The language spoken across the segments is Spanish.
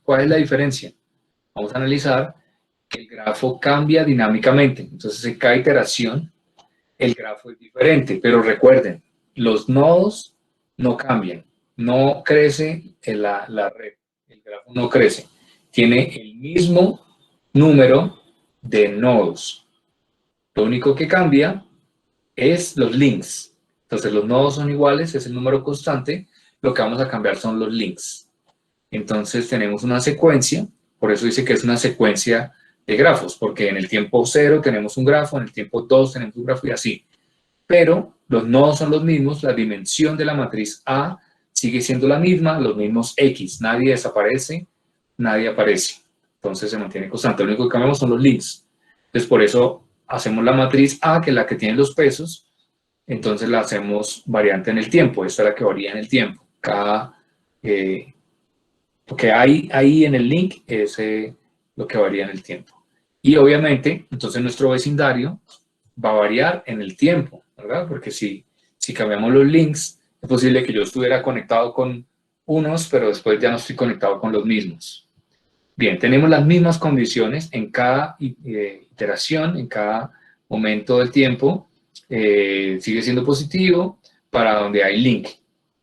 ¿Cuál es la diferencia? Vamos a analizar que el grafo cambia dinámicamente. Entonces, en cada iteración, el grafo es diferente. Pero recuerden, los nodos no cambian. No crece la red. El grafo no crece. Tiene el mismo número de nodos. Lo único que cambia es los links. Entonces, los nodos son iguales, es el número constante. Lo que vamos a cambiar son los links. Entonces, tenemos una secuencia. Por eso dice que es una secuencia de grafos, porque en el tiempo 0 tenemos un grafo, en el tiempo 2 tenemos un grafo y así. Pero los nodos son los mismos, la dimensión de la matriz A sigue siendo la misma, los mismos X. Nadie desaparece, nadie aparece. Entonces se mantiene constante. Lo único que cambiamos son los links. Entonces, por eso hacemos la matriz A, que es la que tiene los pesos, entonces la hacemos variante en el tiempo. Esta es la que varía en el tiempo. Porque ahí en el link es lo que varía en el tiempo. Y obviamente, entonces nuestro vecindario va a variar en el tiempo, ¿verdad? Porque si cambiamos los links, es posible que yo estuviera conectado con unos, pero después ya no estoy conectado con los mismos. Bien, tenemos las mismas condiciones en cada iteración, en cada momento del tiempo. Sigue siendo positivo para donde hay link,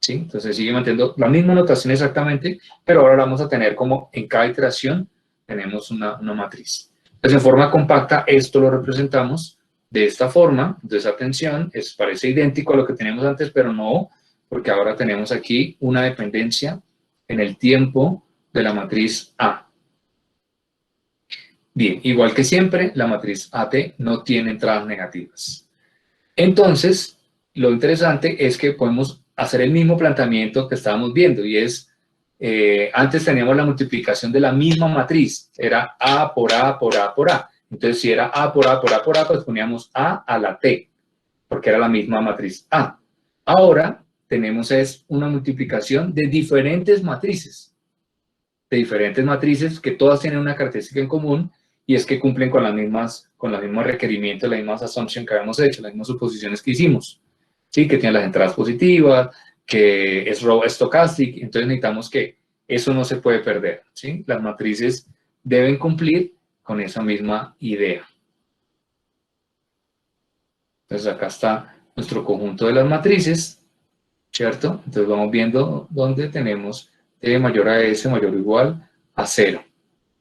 ¿sí? Entonces sigue manteniendo la misma notación exactamente, pero ahora vamos a tener como en cada iteración tenemos una matriz. Entonces en forma compacta esto lo representamos de esta forma. Entonces atención, parece idéntico a lo que teníamos antes, pero no, porque ahora tenemos aquí una dependencia en el tiempo de la matriz A. Bien, igual que siempre, la matriz AT no tiene entradas negativas. Entonces, lo interesante es que podemos hacer el mismo planteamiento que estábamos viendo, y es, antes teníamos la multiplicación de la misma matriz, era A por A por A por A. Entonces, si era A por A por A por A, pues poníamos A a la T, porque era la misma matriz A. Ahora, tenemos una multiplicación de diferentes matrices que todas tienen una característica en común, y es que cumplen con los mismos requerimientos, las mismas assumptions que habíamos hecho, las mismas suposiciones que hicimos, ¿sí? Que tienen las entradas positivas, que es row stochastic. Entonces necesitamos que eso no se puede perder, ¿sí? Las matrices deben cumplir con esa misma idea. Entonces acá está nuestro conjunto de las matrices, ¿cierto? Entonces vamos viendo dónde tenemos T mayor a S mayor o igual a 0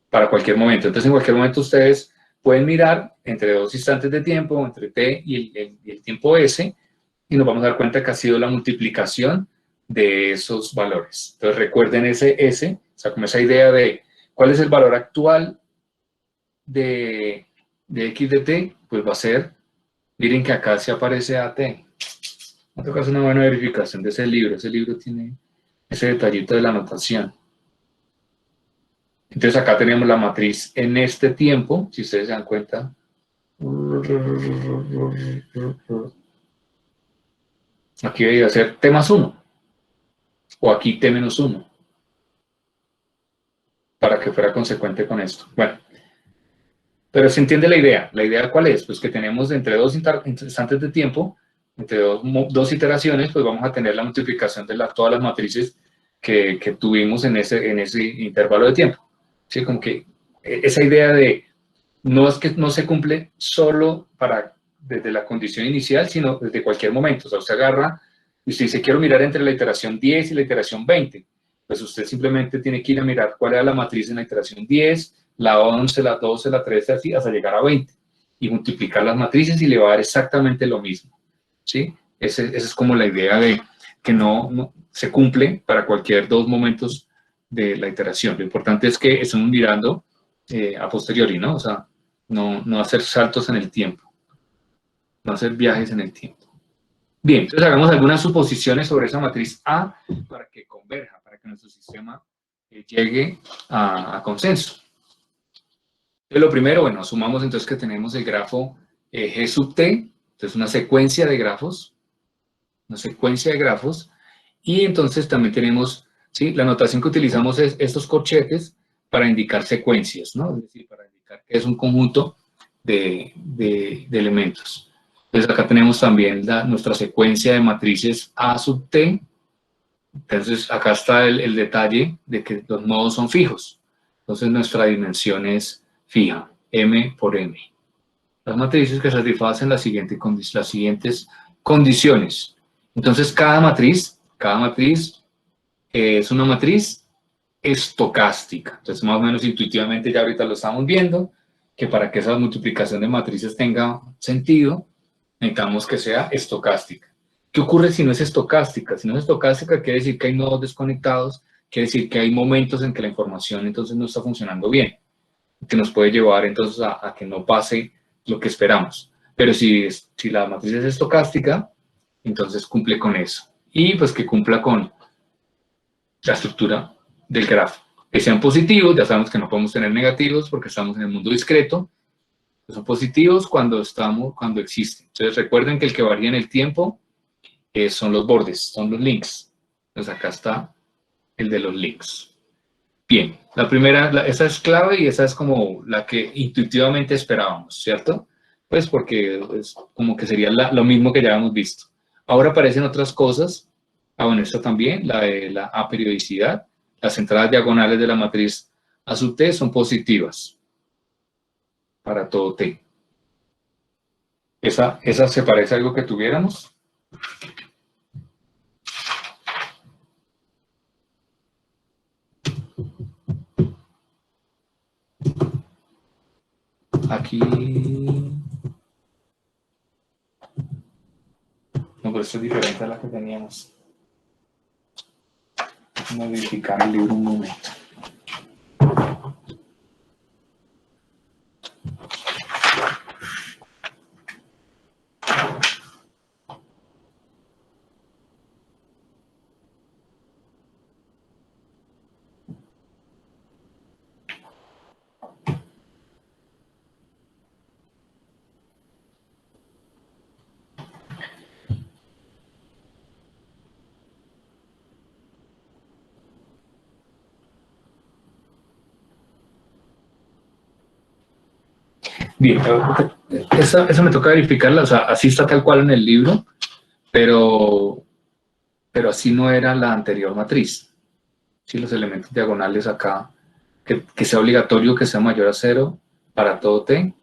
para cualquier momento. Entonces en cualquier momento ustedes pueden mirar entre dos instantes de tiempo, entre T y el tiempo S, y nos vamos a dar cuenta que ha sido la multiplicación de esos valores. Entonces recuerden ese S, o sea, como esa idea de cuál es el valor actual de X de T, pues va a ser, miren que acá se aparece AT. Me toca hacer una buena verificación de ese libro tiene ese detallito de la notación. Entonces acá tenemos la matriz en este tiempo, si ustedes se dan cuenta. Aquí debería ser T más 1, o aquí T menos 1, para que fuera consecuente con esto. Bueno, pero se entiende la idea. ¿La idea cuál es? Pues que tenemos entre dos instantes de tiempo, entre dos iteraciones, pues vamos a tener la multiplicación de todas las matrices que tuvimos en ese intervalo de tiempo. ¿Sí? Como que esa idea de no es que no se cumple solo desde la condición inicial, sino desde cualquier momento. O sea, usted agarra y usted dice, quiero mirar entre la iteración 10 y la iteración 20. Pues usted simplemente tiene que ir a mirar cuál era la matriz en la iteración 10, la 11, la 12, la 13, así, hasta llegar a 20. Y multiplicar las matrices y le va a dar exactamente lo mismo. ¿Sí? Esa es como la idea de que no se cumple para cualquier dos momentos de la iteración. Lo importante es que estemos mirando a posteriori, ¿no? O sea, no hacer saltos en el tiempo, no hacer viajes en el tiempo. Bien, entonces hagamos algunas suposiciones sobre esa matriz A para que converja, para que nuestro sistema llegue a consenso. Entonces, lo primero, bueno, asumamos entonces que tenemos el grafo G sub T, entonces una secuencia de grafos, y entonces también tenemos, ¿sí? La notación que utilizamos es estos corchetes para indicar secuencias, ¿no? Es decir, para indicar que es un conjunto de elementos. Entonces acá tenemos también nuestra secuencia de matrices A sub T. Entonces acá está el detalle de que los nodos son fijos. Entonces nuestra dimensión es fija, M por M. Las matrices que satisfacen las siguientes condiciones. Entonces cada matriz es una matriz estocástica. Entonces más o menos intuitivamente ya ahorita lo estamos viendo, que para que esa multiplicación de matrices tenga sentido, necesitamos que sea estocástica. ¿Qué ocurre si no es estocástica? Si no es estocástica, quiere decir que hay nodos desconectados, quiere decir que hay momentos en que la información entonces no está funcionando bien, que nos puede llevar entonces a que no pase lo que esperamos. Pero si la matriz es estocástica, entonces cumple con eso. Y pues que cumpla con la estructura del grafo. Que sean positivos, ya sabemos que no podemos tener negativos porque estamos en el mundo discreto. Son positivos cuando existen. Entonces recuerden que el que varía en el tiempo son los bordes, son los links. Entonces acá está el de los links. Bien, la primera, esa es clave y esa es como la que intuitivamente esperábamos, ¿cierto? Pues porque es como que sería lo mismo que ya habíamos visto. Ahora aparecen otras cosas. Ah, bueno, esta también, la de la aperiodicidad. Las entradas diagonales de la matriz A sub T son positivas para todo T. ¿Esa se parece a algo que tuviéramos? Aquí... No, pero esto es diferente a la que teníamos. Vamos a verificar el libro un momento. Bien, esa me toca verificarla, o sea, así está tal cual en el libro, pero así no era la anterior matriz. Sí, los elementos diagonales acá, que sea obligatorio que sea mayor a 0 para todo T.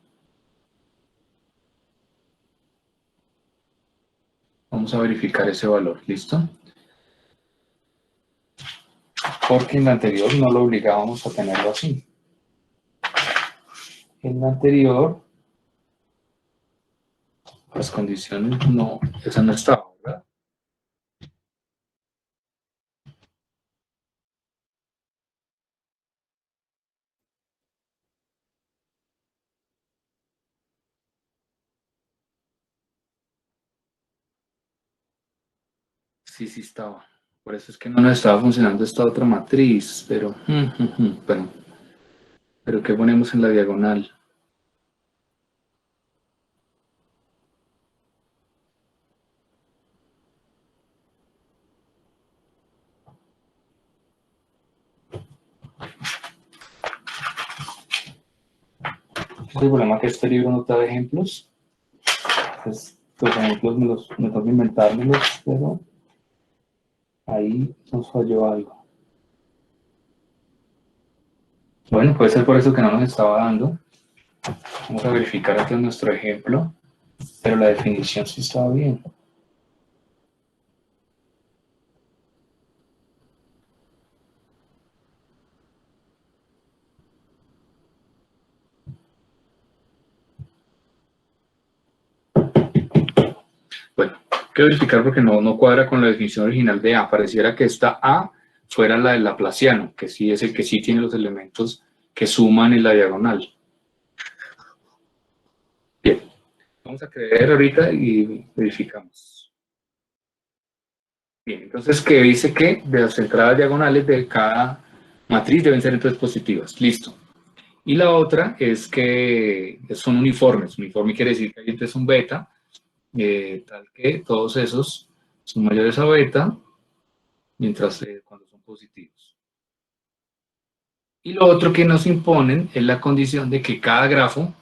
Vamos a verificar ese valor, ¿listo? Porque en la anterior no lo obligábamos a tenerlo así. En la anterior, las condiciones no, esa no estaba, ¿verdad? Sí, sí estaba. Por eso es que no nos estaba funcionando esta otra matriz, pero ¿qué ponemos en la diagonal? Es el problema que este libro no te da ejemplos. Pues, los ejemplos me tengo que inventármelos, pero ahí nos falló algo. Bueno, puede ser por eso que no nos estaba dando. Vamos a verificar aquí en nuestro ejemplo, pero la definición sí estaba bien. Bueno, hay que verificar porque no cuadra con la definición original de A. Pareciera que esta A fuera la del laplaciano, que sí es el que sí tiene los elementos que suman en la diagonal. Bien, vamos a creer ahorita y verificamos. Bien, entonces que dice que de las entradas diagonales de cada matriz deben ser entonces positivas. Listo. Y la otra es que son uniformes. Uniforme quiere decir que hay entonces un beta, tal que todos esos son mayores a beta, mientras cuando son positivos. Y lo otro que nos imponen es la condición de que cada grafo,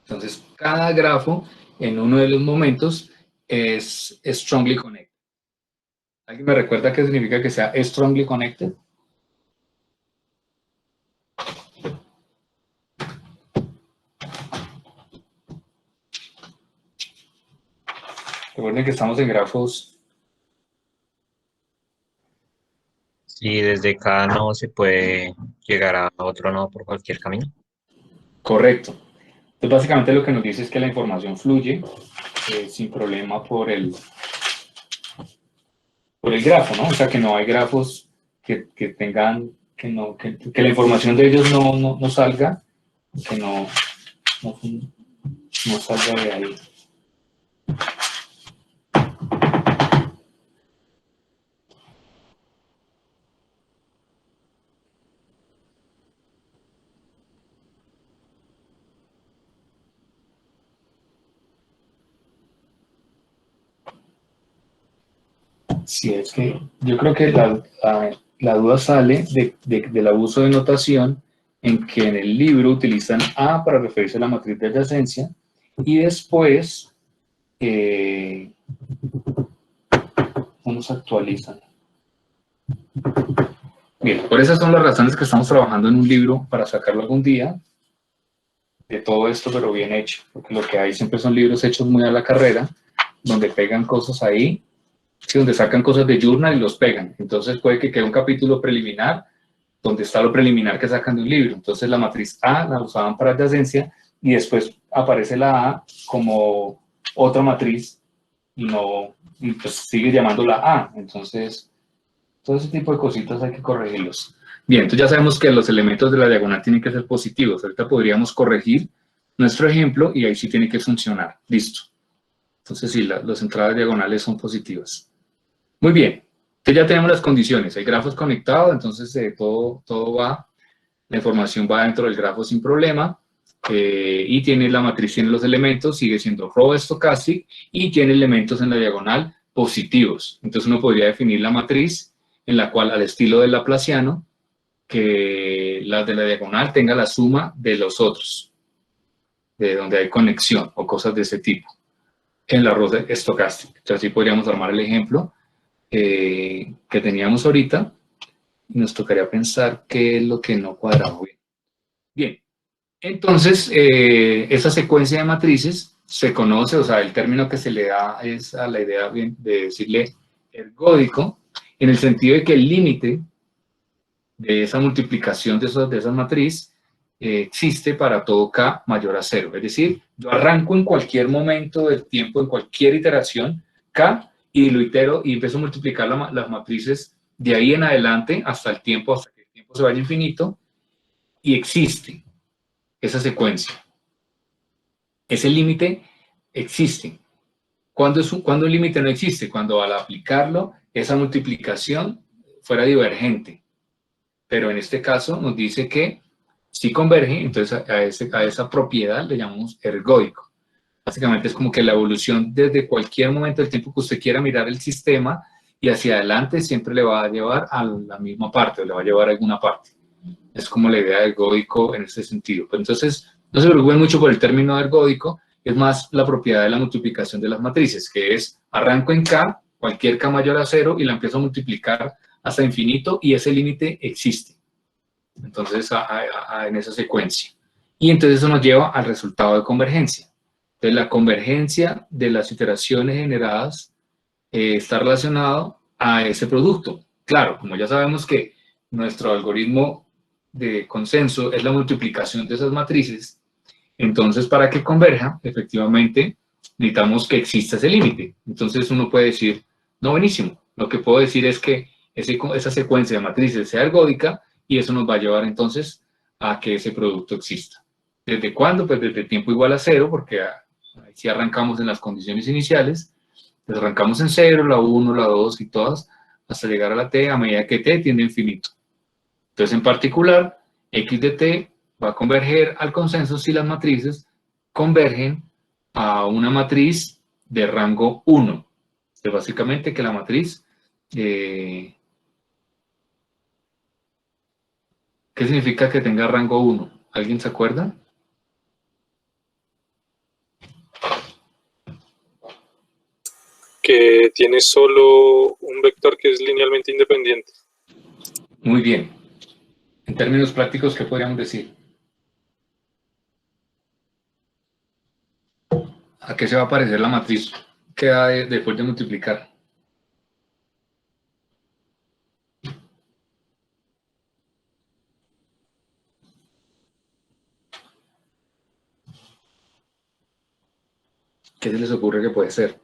entonces cada grafo en uno de los momentos es strongly connected. ¿Alguien me recuerda qué significa que sea strongly connected? Recuerden que estamos en grafos. Sí, desde cada nodo se puede llegar a otro nodo por cualquier camino. Correcto. Entonces, básicamente lo que nos dice es que la información fluye sin problema por el grafo, ¿no? O sea, que no hay grafos que tengan, que la información de ellos no salga, que no, no salga de ahí. Sí, es que yo creo que la duda sale del abuso de notación en que en el libro utilizan A para referirse a la matriz de adyacencia y después no nos actualizan. Bien, por esas son las razones que estamos trabajando en un libro para sacarlo algún día de todo esto, pero bien hecho, porque lo que hay siempre son libros hechos muy a la carrera, donde pegan cosas ahí, sí, donde sacan cosas de journal y los pegan. Entonces puede que quede un capítulo preliminar donde está lo preliminar que sacan de un libro. Entonces la matriz A la usaban para adyacencia y después aparece la A como otra matriz y no, y pues sigue llamándola A. Entonces, todo ese tipo de cositas hay que corregirlos. Bien, entonces ya sabemos que los elementos de la diagonal tienen que ser positivos. Ahorita podríamos corregir nuestro ejemplo y ahí sí tiene que funcionar. Listo. Entonces sí, las entradas diagonales son positivas. Muy bien. Entonces ya tenemos las condiciones. Hay grafos conectados, entonces todo va, la información va dentro del grafo sin problema. Y tiene la matriz, tiene los elementos, sigue siendo row stochastic y tiene elementos en la diagonal positivos. Entonces uno podría definir la matriz en la cual, al estilo del laplaciano, que la de la diagonal tenga la suma de los otros, de donde hay conexión o cosas de ese tipo, en la row stochastic. Entonces así podríamos armar el ejemplo que teníamos ahorita y nos tocaría pensar qué es lo que no cuadraba bien. Bien, entonces esa secuencia de matrices se conoce, o sea, el término que se le da es a la idea de decirle ergódico, en el sentido de que el límite de esa multiplicación de esa matriz existe para todo k mayor a 0. Es decir, yo arranco en cualquier momento del tiempo, en cualquier iteración, k, y lo itero y empiezo a multiplicar las matrices de ahí en adelante hasta que el tiempo se vaya infinito, y existe esa secuencia. Ese límite existe. ¿Cuándo el límite no existe? Cuando al aplicarlo, esa multiplicación fuera divergente. Pero en este caso nos dice que si converge, entonces a esa propiedad le llamamos ergódico. Básicamente es como que la evolución desde cualquier momento del tiempo que usted quiera mirar el sistema y hacia adelante siempre le va a llevar a la misma parte, o le va a llevar a alguna parte. Es como la idea de ergódico en ese sentido. Pero entonces, no se preocupen mucho por el término ergódico, es más la propiedad de la multiplicación de las matrices, que es arranco en K, cualquier K mayor a 0, y la empiezo a multiplicar hasta infinito, y ese límite existe. Entonces, en esa secuencia. Y entonces eso nos lleva al resultado de convergencia. Entonces, la convergencia de las iteraciones generadas está relacionado a ese producto. Claro, como ya sabemos que nuestro algoritmo de consenso es la multiplicación de esas matrices, entonces para que converja, efectivamente, necesitamos que exista ese límite. Entonces uno puede decir, no, buenísimo, lo que puedo decir es que esa secuencia de matrices sea ergódica y eso nos va a llevar entonces a que ese producto exista. ¿Desde cuándo? Pues desde tiempo igual a 0, porque si arrancamos en las condiciones iniciales, pues arrancamos en 0, la 1, la 2 y todas, hasta llegar a la t a medida que t tiende a infinito. Entonces, en particular, x de t va a converger al consenso si las matrices convergen a una matriz de rango 1. Entonces, básicamente que la matriz, ¿qué significa que tenga rango 1? ¿Alguien se acuerda? Que tiene solo un vector que es linealmente independiente. Muy bien. En términos prácticos, ¿qué podríamos decir? ¿A qué se va a parecer la matriz queda después de multiplicar? ¿Qué se les ocurre que puede ser?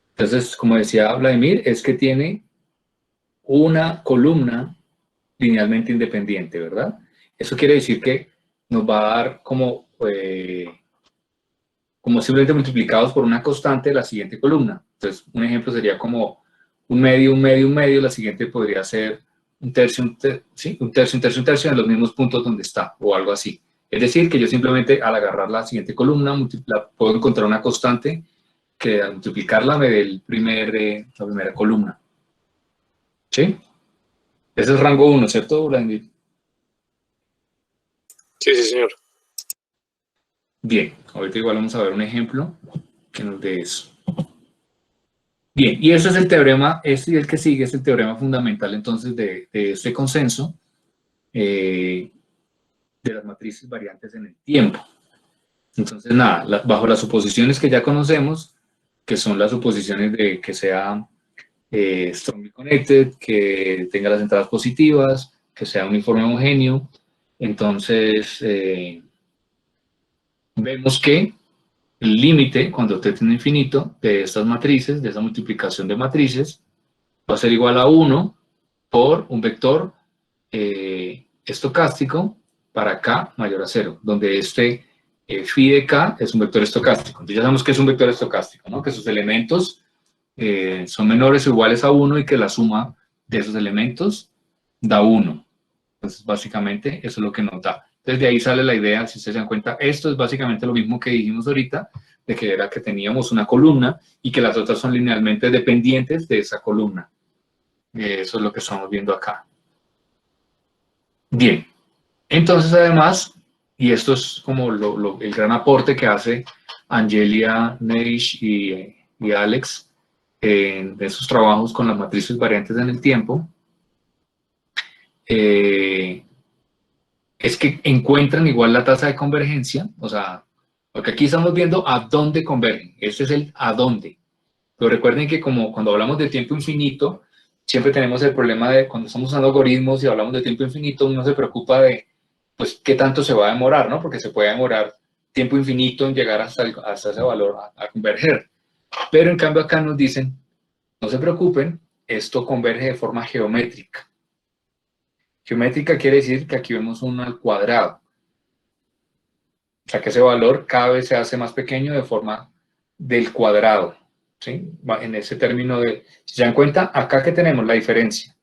Entonces, como decía Vladimir, es que tiene una columna linealmente independiente, ¿verdad? Eso quiere decir que nos va a dar como simplemente multiplicados por una constante de la siguiente columna. Entonces, un ejemplo sería como un medio, un medio, un medio, la siguiente podría ser un tercio, ¿sí? Un tercio, un tercio, un tercio en los mismos puntos donde está, o algo así. Es decir, que yo simplemente al agarrar la siguiente columna puedo encontrar una constante que al multiplicarla me dé la primera columna. ¿Sí? Ese es rango 1, ¿cierto, Vladimir? Sí, sí, señor. Bien, ahorita igual vamos a ver un ejemplo que nos dé eso. Bien, y ese es el teorema, este y el que sigue es el teorema fundamental entonces de este consenso de las matrices variantes en el tiempo. Entonces, nada, bajo las suposiciones que ya conocemos, que son las suposiciones de que sea strongly connected, que tenga las entradas positivas, que sea uniforme homogéneo, entonces vemos que el límite, cuando t tiende a infinito, de estas matrices, de esa multiplicación de matrices, va a ser igual a 1 por un vector estocástico para k mayor a 0, donde este phi de k es un vector estocástico. Entonces ya sabemos que es un vector estocástico, ¿no? Que sus elementos son menores o iguales a 1 y que la suma de esos elementos da 1. Entonces básicamente eso es lo que nos da. Entonces de ahí sale la idea, si ustedes se dan cuenta, esto es básicamente lo mismo que dijimos ahorita, de que era que teníamos una columna y que las otras son linealmente dependientes de esa columna. Eso es lo que estamos viendo acá. Bien, entonces además, y esto es como el gran aporte que hace Angelia, Neish y Alex en sus trabajos con las matrices variantes en el tiempo, es que encuentran igual la tasa de convergencia, o sea, porque aquí estamos viendo a dónde convergen, este es el a dónde. Pero recuerden que como cuando hablamos de tiempo infinito, siempre tenemos el problema de cuando estamos usando algoritmos y hablamos de tiempo infinito, uno se preocupa de, pues, qué tanto se va a demorar, ¿no? Porque se puede demorar tiempo infinito en llegar hasta ese valor a converger. Pero en cambio acá nos dicen, no se preocupen, esto converge de forma geométrica. Geométrica quiere decir que aquí vemos 1 al cuadrado. O sea que ese valor cada vez se hace más pequeño de forma del cuadrado. ¿Sí? En ese término de, si se dan cuenta, acá que tenemos la diferencia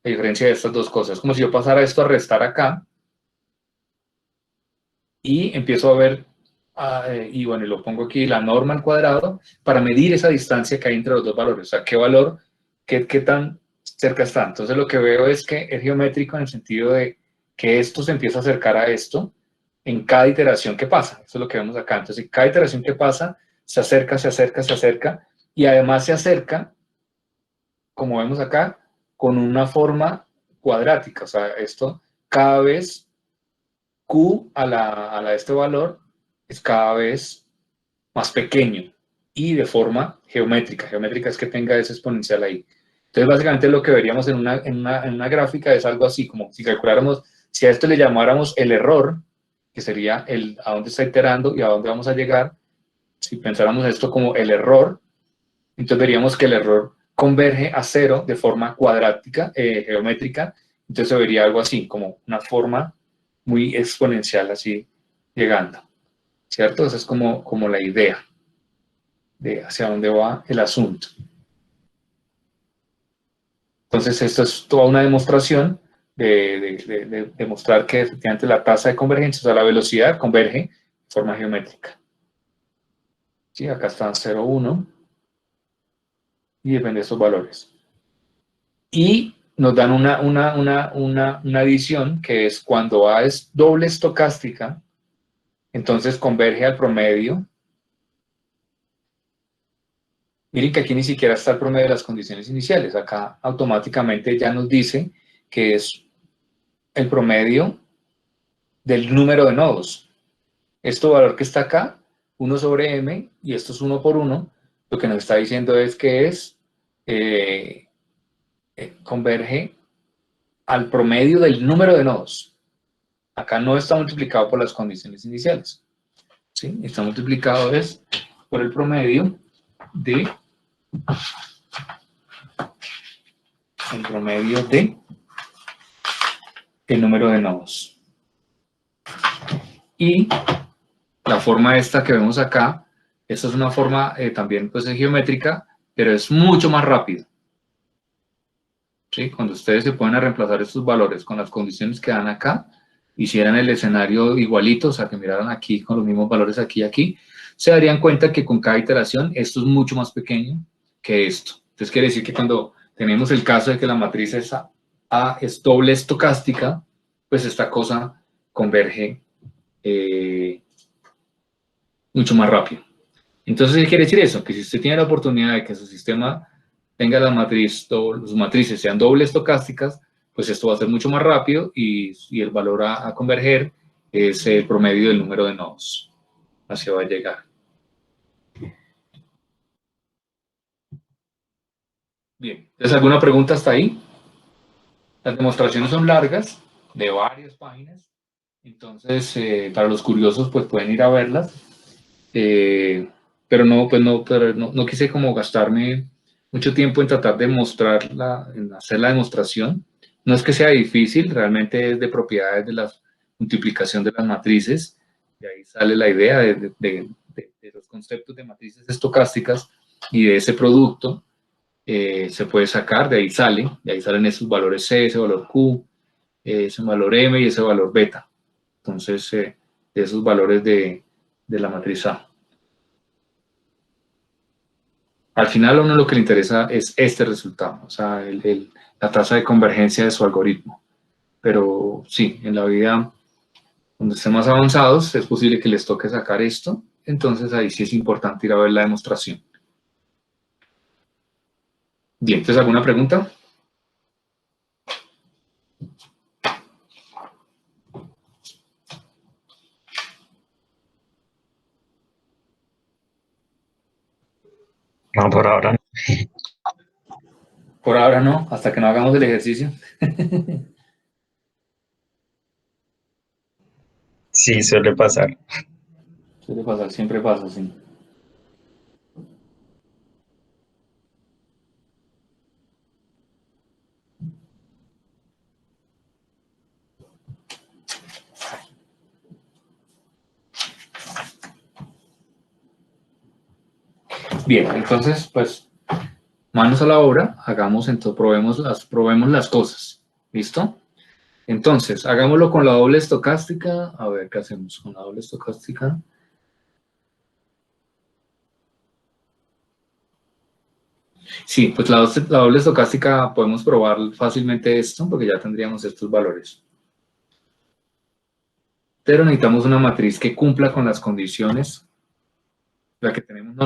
de estas dos cosas, como si yo pasara esto a restar acá y empiezo a ver, y bueno, y lo pongo aquí, la norma al cuadrado, para medir esa distancia que hay entre los dos valores, o sea, qué valor, qué tan cerca está. Entonces lo que veo es que es geométrico en el sentido de que esto se empieza a acercar a esto en cada iteración que pasa, eso es lo que vemos acá. Entonces, cada iteración que pasa, se acerca, se acerca, se acerca, y además se acerca, como vemos acá, con una forma cuadrática. O sea, esto cada vez Q a este valor es cada vez más pequeño y de forma geométrica. Geométrica es que tenga ese exponencial ahí. Entonces, básicamente lo que veríamos en una gráfica es algo así, como si calculáramos, si a esto le llamáramos el error, que sería a dónde está iterando y a dónde vamos a llegar. Si pensáramos esto como el error, entonces veríamos que el error converge a 0 de forma cuadrática, geométrica, entonces se vería algo así, como una forma muy exponencial así llegando, ¿cierto? Esa es como la idea de hacia dónde va el asunto. Entonces esto es toda una demostración de demostrar que efectivamente la tasa de convergencia, o sea, la velocidad converge de forma geométrica. ¿Sí? Acá están 0, 1 y depende de estos valores. Y nos dan una adición que es cuando A es doble estocástica, entonces converge al promedio. Miren que aquí ni siquiera está el promedio de las condiciones iniciales. Acá automáticamente ya nos dice que es el promedio del número de nodos. Este valor que está acá 1 sobre m, y esto es 1 por 1, lo que nos está diciendo es que converge al promedio del número de nodos. Acá no está multiplicado por las condiciones iniciales, ¿sí? Está multiplicado por el promedio de el número de nodos. Y la forma esta que vemos acá, esta es una forma también pues geométrica, pero es mucho más rápido. ¿Sí? Cuando ustedes se ponen a reemplazar estos valores con las condiciones que dan acá, hicieran el escenario igualito, o sea, que miraran aquí con los mismos valores aquí y aquí, se darían cuenta que con cada iteración esto es mucho más pequeño que esto. Entonces quiere decir que cuando tenemos el caso de que la matriz A es doble estocástica, pues esta cosa converge mucho más rápido. Entonces, ¿qué quiere decir eso? Que si usted tiene la oportunidad de que su sistema tenga sus matrices sean doble estocásticas, pues esto va a ser mucho más rápido y el valor a converger es el promedio del número de nodos. Así va a llegar. Bien, ¿entonces alguna pregunta hasta ahí? Las demostraciones son largas, de varias páginas, entonces para los curiosos pues pueden ir a verlas, pero no quise como gastarme mucho tiempo en tratar de en hacer la demostración. No es que sea difícil, realmente es de propiedades de la multiplicación de las matrices, y ahí sale la idea de los conceptos de matrices estocásticas y de ese producto. Se puede sacar, de ahí salen esos valores C, ese valor Q, ese valor M y ese valor beta. Entonces, de esos valores de la matriz A. Al final a uno lo que le interesa es este resultado, o sea, la tasa de convergencia de su algoritmo. Pero sí, en la vida, cuando estén más avanzados, es posible que les toque sacar esto, entonces ahí sí es importante ir a ver la demostración. Bien, ¿entonces alguna pregunta? No, por ahora no. Por ahora no, hasta que no hagamos el ejercicio. Sí, suele pasar. Suele pasar, siempre pasa, sí. Bien, entonces, pues, manos a la obra, probemos las cosas. ¿Listo? Entonces, hagámoslo con la doble estocástica. A ver, ¿qué hacemos con la doble estocástica? Sí, pues la doble estocástica podemos probar fácilmente esto, porque ya tendríamos estos valores. Pero necesitamos una matriz que cumpla con las condiciones. La que tenemos no